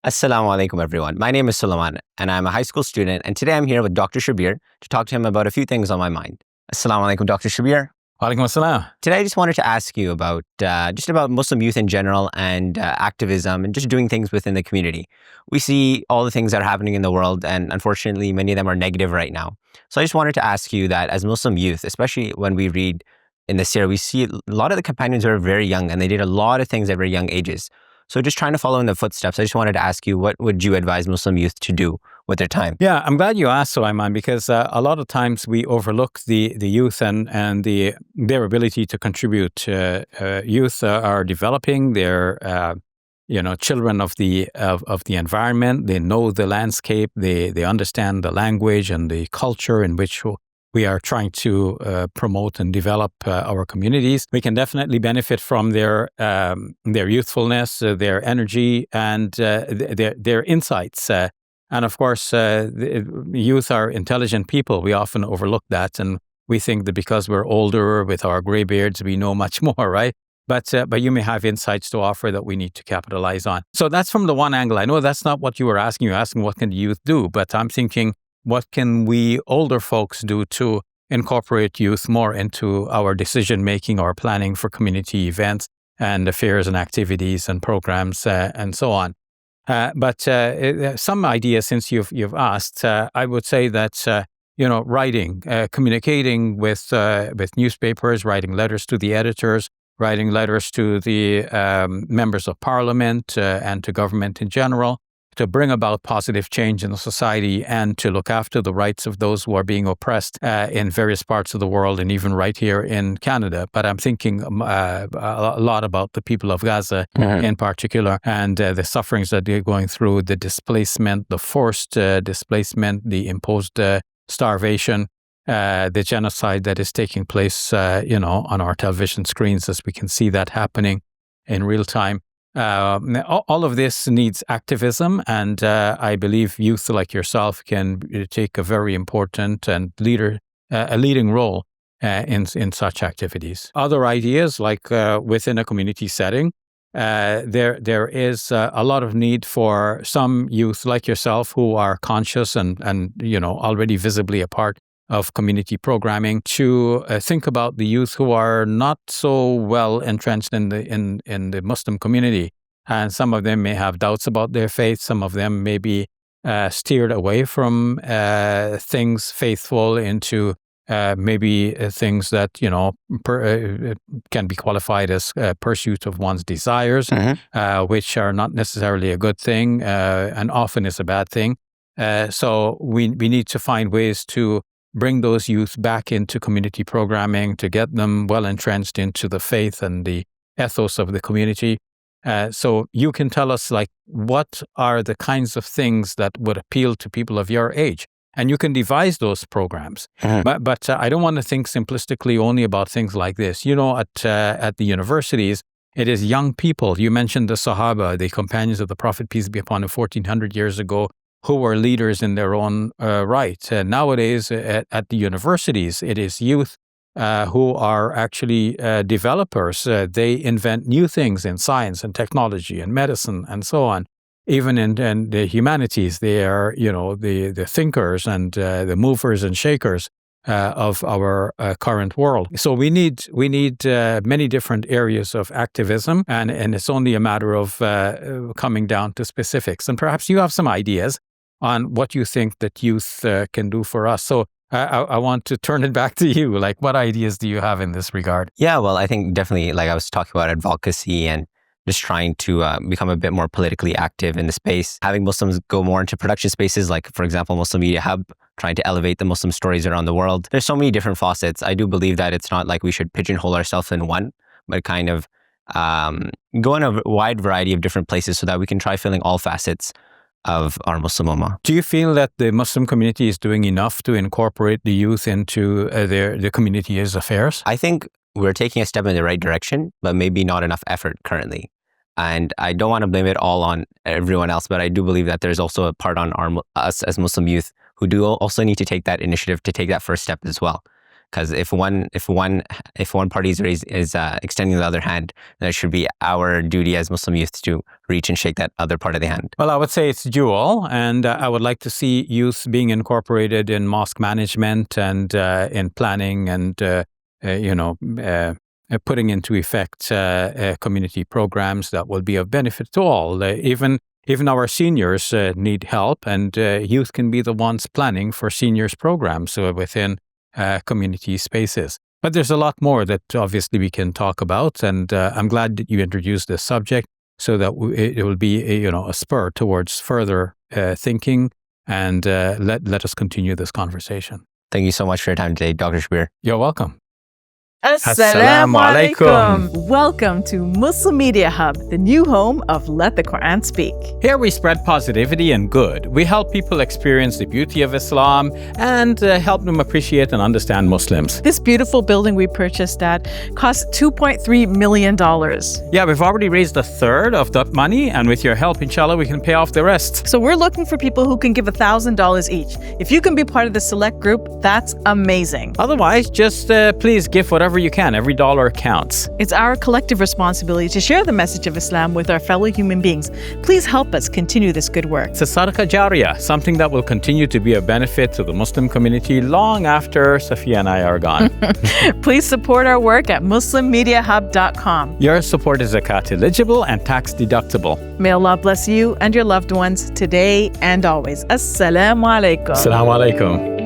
Assalamu alaikum, everyone. My name is Sulayman, and I'm a high school student. And today I'm here with Dr. Shabir to talk to him about a few things on my mind. Assalamu alaikum, Dr. Shabir. Walaikum assalam. Today, I just wanted to ask you about just about Muslim youth in general and activism and just doing things within the community. We see all the things that are happening in the world, and unfortunately, many of them are negative right now. So I just wanted to ask you that as Muslim youth, especially when we read in the Sirah, we see a lot of the companions are very young and they did a lot of things at very young ages. So just trying to follow in the footsteps, I just wanted to ask you, what would you advise Muslim youth to do with their time? Yeah, I'm glad you asked, Sulayman, because a lot of times we overlook the youth and their ability to contribute. Youth are developing; they're children of the environment. They know the landscape. They understand the language and the culture in which we are trying to promote and develop our communities. We can definitely benefit from their youthfulness, their energy, and their insights. And of course, the youth are intelligent people. We often overlook that, and we think that because we're older with our gray beards, we know much more, right? But you may have insights to offer that we need to capitalize on. So that's from the one angle. I know that's not what you were asking. You're asking what can the youth do, but I'm thinking, what can we older folks do to incorporate youth more into our decision-making or planning for community events and affairs and activities and programs and so on? But some ideas, since you've asked, I would say that, writing, communicating with newspapers, writing letters to the editors, writing letters to the members of parliament and to government in general, to bring about positive change in the society and to look after the rights of those who are being oppressed in various parts of the world and even right here in Canada. But I'm thinking a lot about the people of Gaza in particular and the sufferings that they're going through, the displacement, the forced displacement, the imposed starvation, the genocide that is taking place, on our television screens as we can see that happening in real time. All of this needs activism, and I believe youth like yourself can take a very important and a leading role in such activities. Other ideas, like within a community setting, there is a lot of need for some youth like yourself who are conscious and already visibly a part of community programming to think about the youth who are not so well entrenched in the Muslim community, and some of them may have doubts about their faith. Some of them may be steered away from things faithful into maybe things that can be qualified as pursuit of one's desires, which are not necessarily a good thing, and often is a bad thing. So we need to find ways to bring those youth back into community programming, to get them well entrenched into the faith and the ethos of the community. So you can tell us, what are the kinds of things that would appeal to people of your age? And you can devise those programs. But I don't want to think simplistically only about things like this. At the universities, it is young people. You mentioned the Sahaba, the companions of the Prophet, peace be upon him, 1400 years ago, who were leaders in their own right. Nowadays, at the universities, it is youth who are actually developers. They invent new things in science and technology and medicine and so on. Even in the humanities, they are, the thinkers and the movers and shakers of our current world. So we need many different areas of activism, and it's only a matter of coming down to specifics. And perhaps you have some ideas on what you think that youth can do for us. So I want to turn it back to you. What ideas do you have in this regard? Yeah, well, I think definitely, I was talking about advocacy and just trying to become a bit more politically active in the space. Having Muslims go more into production spaces, like, for example, Muslim Media Hub, trying to elevate the Muslim stories around the world. There's so many different facets. I do believe that it's not like we should pigeonhole ourselves in one, but kind of go in a wide variety of different places so that we can try filling all facets of our Muslim Ummah. Do you feel that the Muslim community is doing enough to incorporate the youth into the community's affairs? I think we're taking a step in the right direction, but maybe not enough effort currently. And I don't want to blame it all on everyone else, but I do believe that there's also a part on us as Muslim youth who do also need to take that initiative to take that first step as well. Because if one party is extending the other hand, then it should be our duty as Muslim youth to reach and shake that other part of the hand. Well, I would say it's dual, and I would like to see youth being incorporated in mosque management and in planning and putting into effect community programs that will be of benefit to all. Even our seniors need help, and youth can be the ones planning for seniors programs within community spaces. But there's a lot more that obviously we can talk about, and I'm glad that you introduced this subject so that it will be a spur towards further thinking, and let us continue this conversation. Thank you so much for your time today, Dr. Shabir. You're welcome. Assalamu alaikum. Welcome to Muslim Media Hub, the new home of Let the Quran Speak. Here we spread positivity and good. We help people experience the beauty of Islam and help them appreciate and understand Muslims. This beautiful building we purchased at cost $2.3 million. Yeah, we've already raised a third of that money, and with your help, inshallah, we can pay off the rest. So we're looking for people who can give $1,000 each. If you can be part of the select group, that's amazing. Otherwise, just please give whatever you can. Every dollar counts. It's our collective responsibility to share the message of Islam with our fellow human beings. Please help us continue this good work. It's a sadaqah jariyah, something that will continue to be a benefit to the Muslim community long after Safiya and I are gone. Please support our work at muslimmediahub.com. Your support is zakat eligible and tax deductible. May Allah bless you and your loved ones today and always. Assalamu alaikum. Assalamu alaikum.